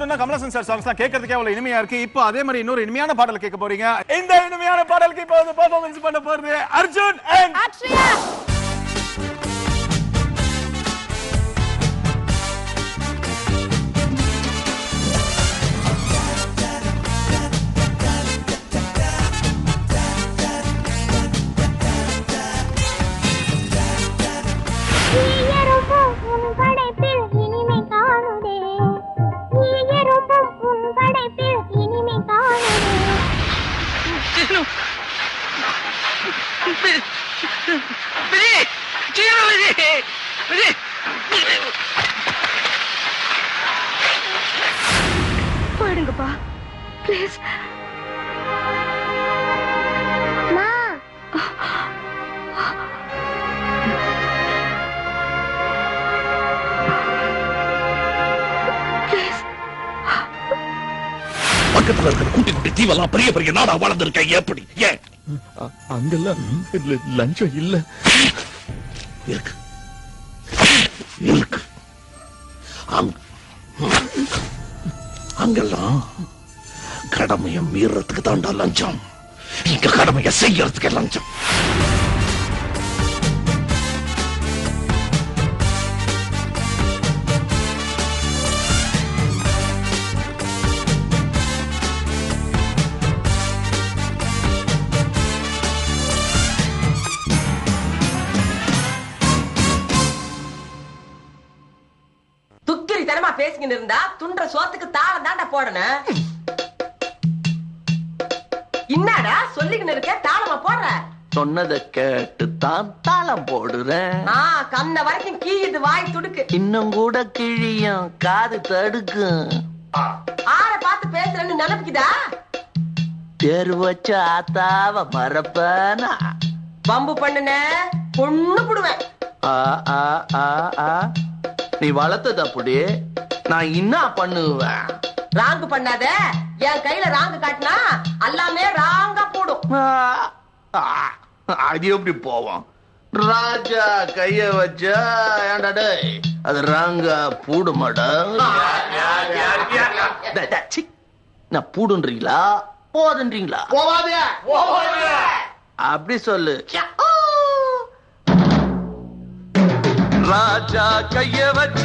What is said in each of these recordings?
சொன்னா கமலஹாசன் சார் சாங்ஸ்லாம் கேட்கறதுக்கே அவ்வளவு இனிமையா இருக்கு. இப்போ அதே மாதிரி இன்னொரு இனிமையான பாடல் கேட்க போறீங்க. இந்த இனிமையான பாடலுக்கு இப்போ வந்து பெர்ஃபார்மன்ஸ் பண்ண போறது அர்ஜுன் and அக்ஷயா. போயிடுங்கப்பா ப்ளீஸ். பக்கத்துல இருக்கிற குட்டி குட்டி தீவெல்லாம் பெரிய பெரிய நாடா வளர்ந்துருக்க. எப்படி ஏன் அங்கெல்லாம் லஞ்சம் இல்ல. இருக்கு இருக்கு. அங்கெல்லாம் கடமையை மீறதுக்கு தாண்டா லஞ்சம். இங்க கடமையை செய்யறதுக்கு லஞ்சம். தனமா பேசிக்கிட்டு இருந்தா துண்ட சோத்துக்கு தாளம் தாண்டா போடணும். என்னடா சொல்லிக்கிட்டு இருக்க, தாளமா போடுற? சொன்னதை கேட்டு தான் தாளம் போடுறேன். கண்ண வரைக்கும் கீயுது, வாய் துடுக்கு. இன்னும் கூட கிழியும், காது தடுக்கும். ஆற பார்த்து பேசுறேன்னு நினைப்புக்குதா? தேர் வச்ச ஆத்தாவ மறப்பனா? பம்பு பண்ணுன பொண்ணு புடுவேன். நீ வளர்த்தது அப்படி, நான் என்ன பண்ணுவேன்? ராங்கு பண்ணாத. என் கையில ராங்கு காட்டினா எல்லாமே ராங்கா போடும். அது எப்படி போவோம்? ராஜா கைய வச்சா ஏன்டா டேய், அது ராங்கா பூடுமாடா? நான் பூடுன்றீங்களா போதுன்றீங்களா? அப்படி சொல்லு. ராஜா கைய வச்ச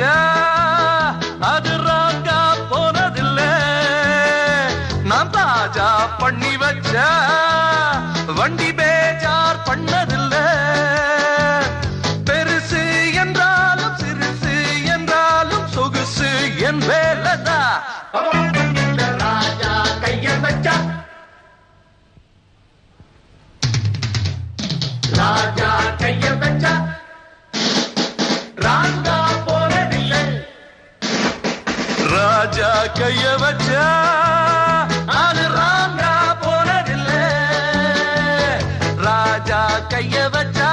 அது ராங்கா போனதில்லை. நான் தாஜா பண்ணி வச்ச வண்டி பேஜார் பண்ணதில்லை. பெருசு என்றாலும் சிறுசு என்றாலும் சொகுசு என் வேலைதா. ராஜா கைய வச்ச ராஜா கைய வச்ச ராங்கா போனதில்லை. ராஜா கைய வச்சா அது ராங்கா போனதில்லை. ராஜா கைய வச்சா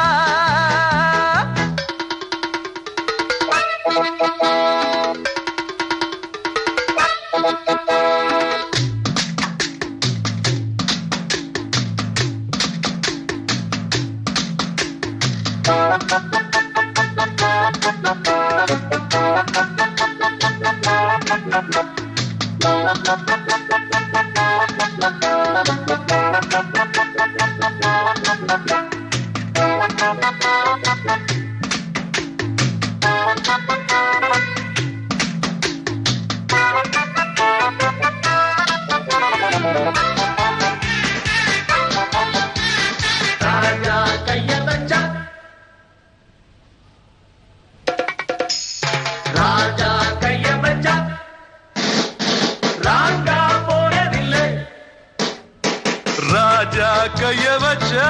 கைய வச்சா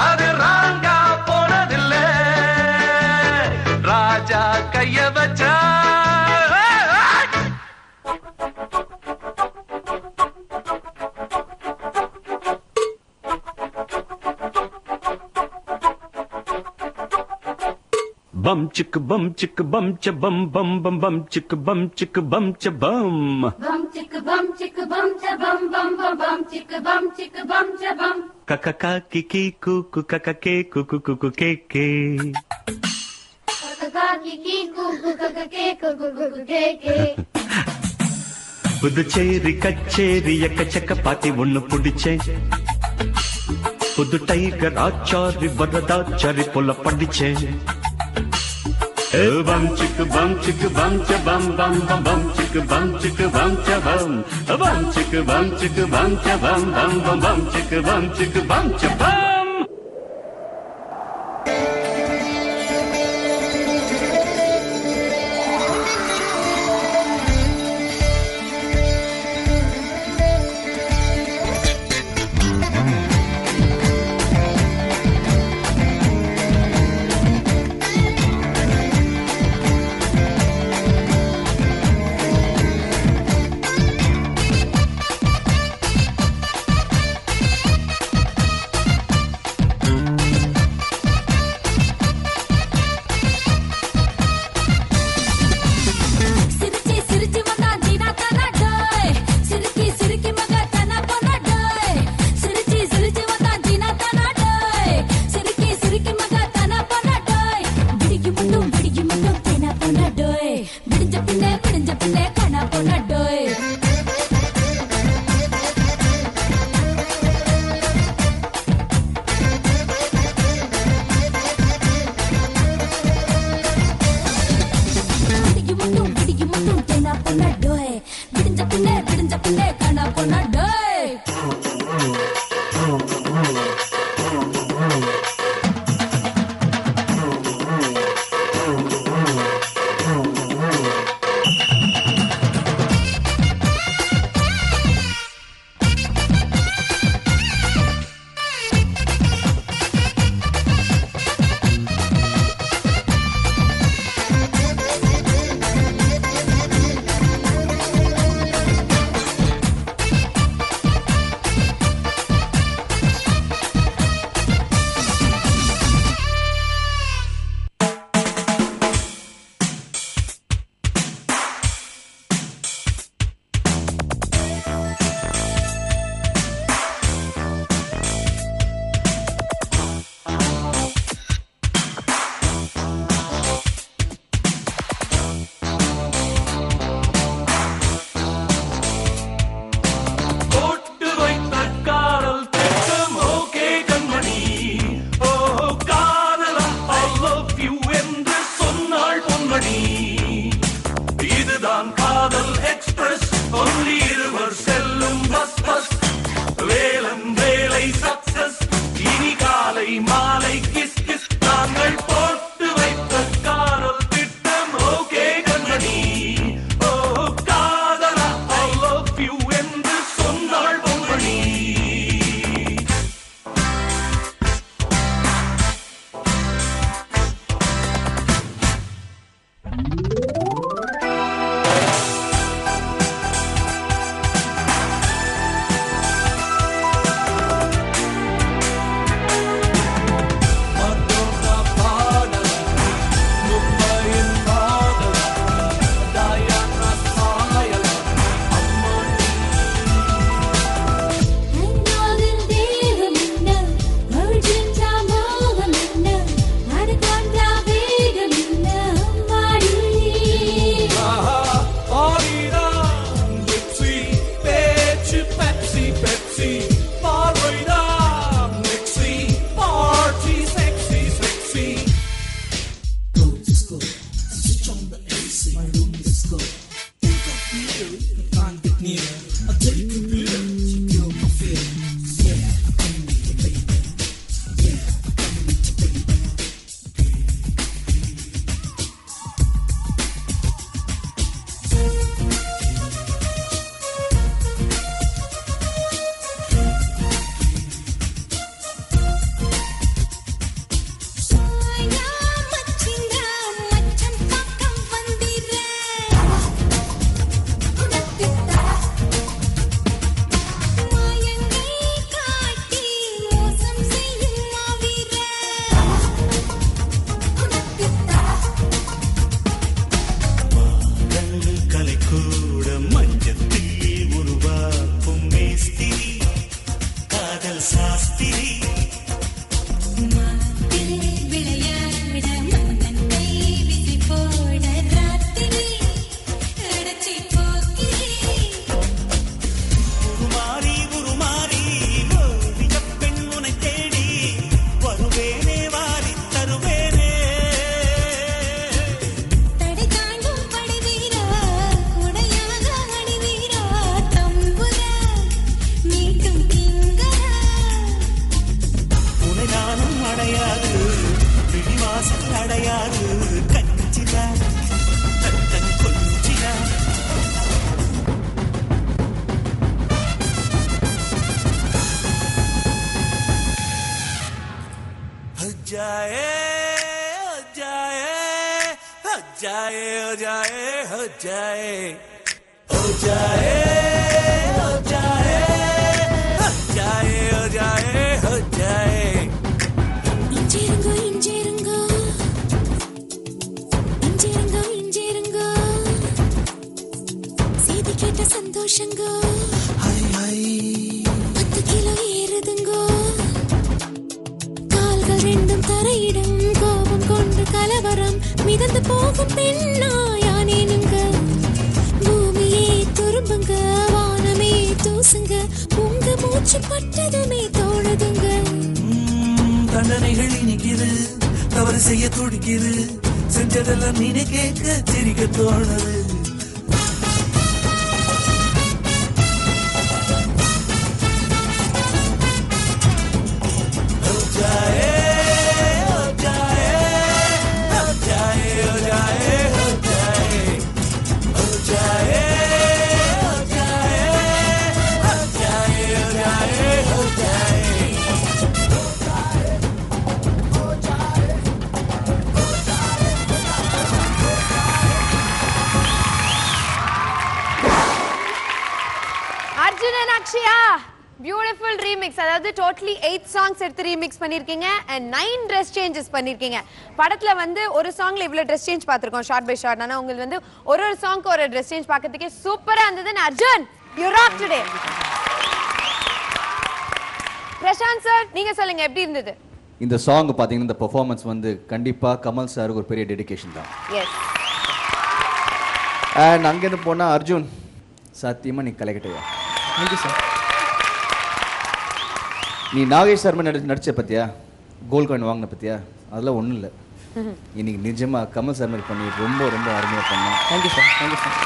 அது ராங்கா போனதில்லை. ராஜா கைய வச்சா bum chick bum chick bum cha bum bum bum bum chick bum chick bum cha bum chick bum cha bum bum bum bum chick bum cha bum kakaka kiki kuku kakake kuku kuku keke kakaka kiki kuku kakake kuku kuku keke Puducherry கச்சேரி எக்கச்சக்க பாட்டி ஒண்ணு பிடிச்சேன். புது tiger Achari Varadachari போல படிச்சேன். பம் சிக்கு பம் சிக்கு பம் ச பம் பம் பம் பம் சிக்கு பம் சிக்கு பம் ச பம் பம் சிக்கு பம் சிக்கு பம் ச பம் பம் பம் பம் சிக்கு பம் சிக்கு பம் ச பம். जाए हो जाए हो जाए हो जाए हो जाए हो जाए हो जाए हो जाए हो जाए हो जाए इंजेरुंगो इंजेरुंगो इंजेरुंगो इंजेरुंगो सीधी केட்ட சந்தோஷங்கோ हाय हाय 10 கிலோ ஏறுதுங்கோ கால்கள் ரெண்டும் தரையிடும் கோபம் கொண்டு கலவரம் மிதந்து போகும் பெண்ணா யானேனுங்க பூமியே துரும்புங்க வானமே தூசுங்க உங்க மூச்சு பட்டதுமே தோணுதுங்க தண்டனைகள் இனிக்குது தவறு செய்ய துடிக்குது செஞ்சதெல்லாம் நீனே கேட்க சிரிக்க தோணுது Arjun and Akshaya, beautiful remix. அதாவது totally 8 songs எடுத்து remix பண்ணிருக்கீங்க and 9 dress changes பண்ணிருக்கீங்க. படத்துல வந்து ஒரு சாங்ல இவ்ளோ dress change பாத்துறோம் shot by shot. ஆனா உங்களுக்கு வந்து ஒரு சாங்க்கு ஒரு dress change பார்க்கிறதுக்கே சூப்பரா இருந்தது. Arjun, you rock today. Prashanth sir, நீங்க சொல்லுங்க எப்படி இருந்தது? இந்த சாங் பாத்தீங்கன்னா இந்த பெர்ஃபார்மன்ஸ் வந்து கண்டிப்பா கமல் சாருக்கு ஒரு பெரிய டெடிகேஷன் தான். எஸ். அண்ட் அங்கேருந்து போனா அர்ஜுன் சத்தியமா நீ கலக்கிட்டயா. Thank you sir. நீ நாகேஷ் சர்மா நடிச்ச பத்தியா, கோல்ட் காயின் வாங்கின பத்தியா, அதெல்லாம் ஒன்றும் இல்லை. இன்னைக்கு நிஜமா கமல் சார் மாதிரி பண்ணி ரொம்ப ரொம்ப அருமையாக பண்ணேன். Thank you sir. Thank you sir.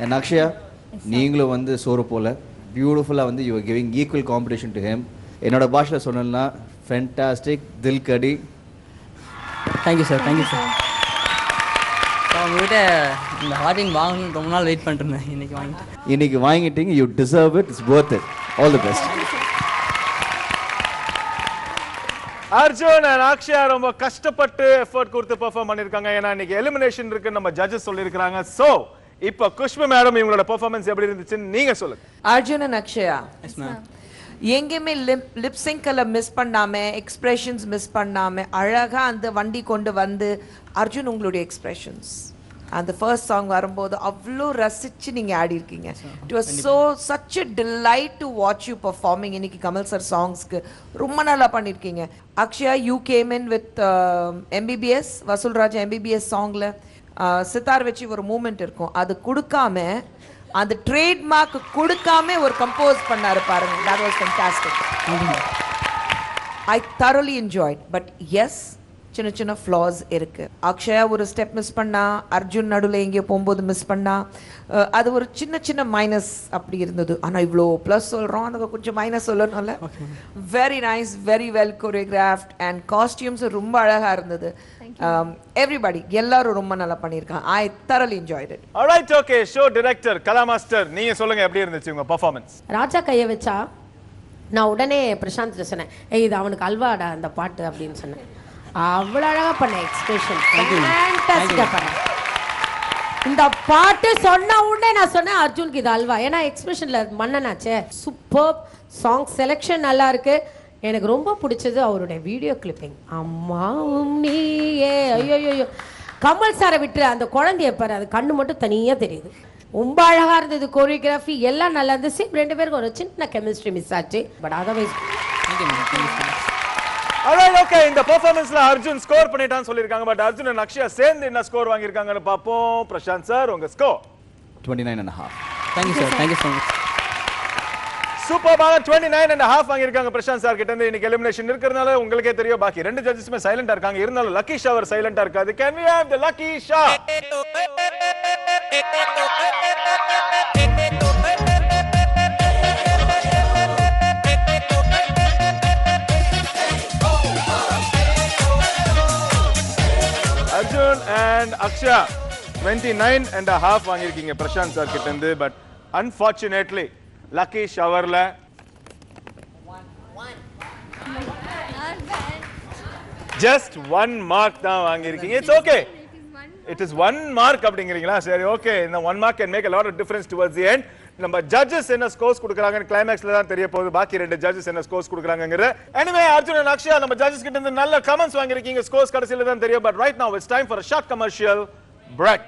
And Akshaya, நீங்களும் வந்து சோறு போல பியூட்டிஃபுல்லாக வந்து you are giving equal competition to him. என்னோட பாஷையில் சொன்னேன்னா ஃபென்டாஸ்டிக், தில் கடி. Thank you sir. Thank you sir. உங்ககிட்ட இந்த ஹார்டிங் வாங்கணும்னு ரொம்ப நாள் வெயிட் பண்ணிருந்தேன். இன்னைக்கு வாங்கிட்டீங்க. You deserve it. It's Worth it. All the best. Arjun and Akshaya ரொம்ப கஷ்டப்பட்டு எஃபோர்ட் கொடுத்து பெர்ஃபார்ம் பண்ணிருக்காங்க. ஏன்னா இன்னைக்கு எலிமினேஷன் இருக்கு, நம்ம ஜட்ஜஸ் சொல்லிருக்காங்க. சோ இப்போ குஷ்பு மேடம் இவங்களோட பெர்ஃபார்மன்ஸ் எப்படி இருந்துச்சுன்னு நீங்க சொல்லுங்க. Arjun and Akshaya, yes ma'am, எங்கேயுமே லிப் சிங்க்ல மிஸ் பண்ணாம, எக்ஸ்பிரஷன்ஸ் மிஸ் பண்ணாம அழகா அந்த வண்டி கொண்டு வந்து அர்ஜுன் உங்களுடைய எக்ஸ்பிரஷன்ஸ் அந்த ஃபர்ஸ்ட் சாங் வரும்போது அவ்வளோ ரசிச்சு நீங்க ஆடி இருக்கீங்க. It was so such a delight to watch you performing. இன்னைக்கு கமல் சார் சாங்ஸ்க்கு ரொம்ப நல்லா பண்ணியிருக்கீங்க. Akshaya, you came in with MBBS Vasoolraj MBBS சாங்ல சித்தார் வச்சு ஒரு மூமெண்ட் இருக்கும், அது கொடுக்காம அந்த ட்ரேட்மார்க் கொடுக்காம ஒரு கம்போஸ் பண்ணாரு பாருங்க. That was fantastic. I thoroughly enjoyed. But yes, சின்ன சின்ன ஃப்ளாஸ் இருக்கு. அக்ஷயா ஒரு ஸ்டெப் மிஸ் பண்ணா, அர்ஜுன் நடுவில் எங்கேயோ போகும்போது மிஸ் பண்ணா, அது ஒரு சின்ன சின்ன மைனஸ் அப்படி இருந்தது. ஆனால் இவ்வளோ ப்ளஸ் சொல்கிறோம், அதுக்கு கொஞ்சம் மைனஸ் சொல்லணும்ல. Very nice, very well choreographed and costumes ரொம்ப அழகாக இருந்தது. எவ்ரிபடி எல்லாரும் ரொம்ப நல்லா பண்ணியிருக்காங்க. ஐ thoroughly enjoyed it. Alright, okay. Show director Kala master, நீங்க சொல்லுங்க எப்படி இருந்துச்சு உங்க பெர்ஃபார்மன்ஸ்? ராஜா கையை வச்சா நான் உடனே பிரசாந்த் சொன்னேன், ஏய் இது அவனுக்கு அல்வாடா அந்த பாட்டு அப்படின்னு சொன்னேன். அவ்வளோ அழகாக பண்ண எக்ஸ்பிரஷன், ஃபேண்டாஸ்டிக்காக பண்ணேன். இந்த பாட்டு சொன்ன உடனே நான் சொன்னேன் அர்ஜுனுக்கு இது அல்வா. ஏன்னா எக்ஸ்பிரஷனில் மன்னனாச்சே. சூப்பர் சாங் செலெக்ஷன் நல்லா இருக்கு. எனக்கு ரொம்ப பிடிச்சது அவருடைய வீடியோ கிளிப்பிங். அம்மாவும் நீயே, ஐயோ கமல் சாரை விட்டு அந்த குழந்தைய பாரு, அது கண்ணு மட்டும் தனியாக தெரியுது. ரொம்ப அழகாக இருந்தது. கோரியோகிராஃபி எல்லாம் நல்லா இருந்துச்சு. ரெண்டு பேருக்கு ஒரு சின்ன கெமிஸ்ட்ரி மிஸ் ஆச்சு. But otherwise alright, okay. இந்த பெர்ஃபார்மன்ஸ்ல அர்ஜுன் ஸ்கோர் பண்ணிட்டான்னு சொல்லிருக்காங்க. பட் அர்ஜுன் and அக்ஷயா சேர்ந்து என்ன ஸ்கோர் வாங்கியிருக்காங்கன்னு பார்ப்போம். பிரசாந்த் சார், உங்க score 29.5. Thank you sir. Thank you so much. சூப்பரான 29.5 வாங்கியிருக்காங்க பிரசாந்த் சார் கிட்ட இருந்து. இன்னைக்கு எலிமினேஷன் இருக்கிறதுனால உங்களுக்கே தெரியும், பாக்கி ரெண்டு ஜட்ஜஸுமே சைலண்டா இருக்காங்க. இருந்தாலும் லக்கி ஷவர் சைலண்டா இருக்காது. Can we have the lucky shower? Arjun and Akshaya 29.5 வாங்கியிருக்கீங்க பிரசாந்த் சார் கிட்ட இருந்து. பட் அன்பார்ச்சுனேட்லி லக்கி ஷவர்ல ஜஸ்ட் 1 மார்க் தான் வாங்கியிருக்கீங்க. It's okay. It is 1 mark அப்படிங்கிறீங்களா? சரி, ஓகே. இந்த 1 mark can make a lot of difference towards the end. நம்ம ஜட்ஜஸ் என்ன ஸ்கோர்ஸ் கொடுக்கறாங்கன்னு கிளைமாக்ஸ்ல தான் தெரிய போகுது. பாக்கி 2 ஜட்ஜஸ் என்ன ஸ்கோர்ஸ் கொடுக்கறாங்கங்கற. Anyway, Arjun and Akshaya நம்ம ஜட்ஜஸ் கிட்ட இருந்து நல்ல கமெண்ட்ஸ் வாங்கியிருக்கீங்க. ஸ்கோர்ஸ் கடைசில தான் தெரியும். But right now it's time for a short commercial break.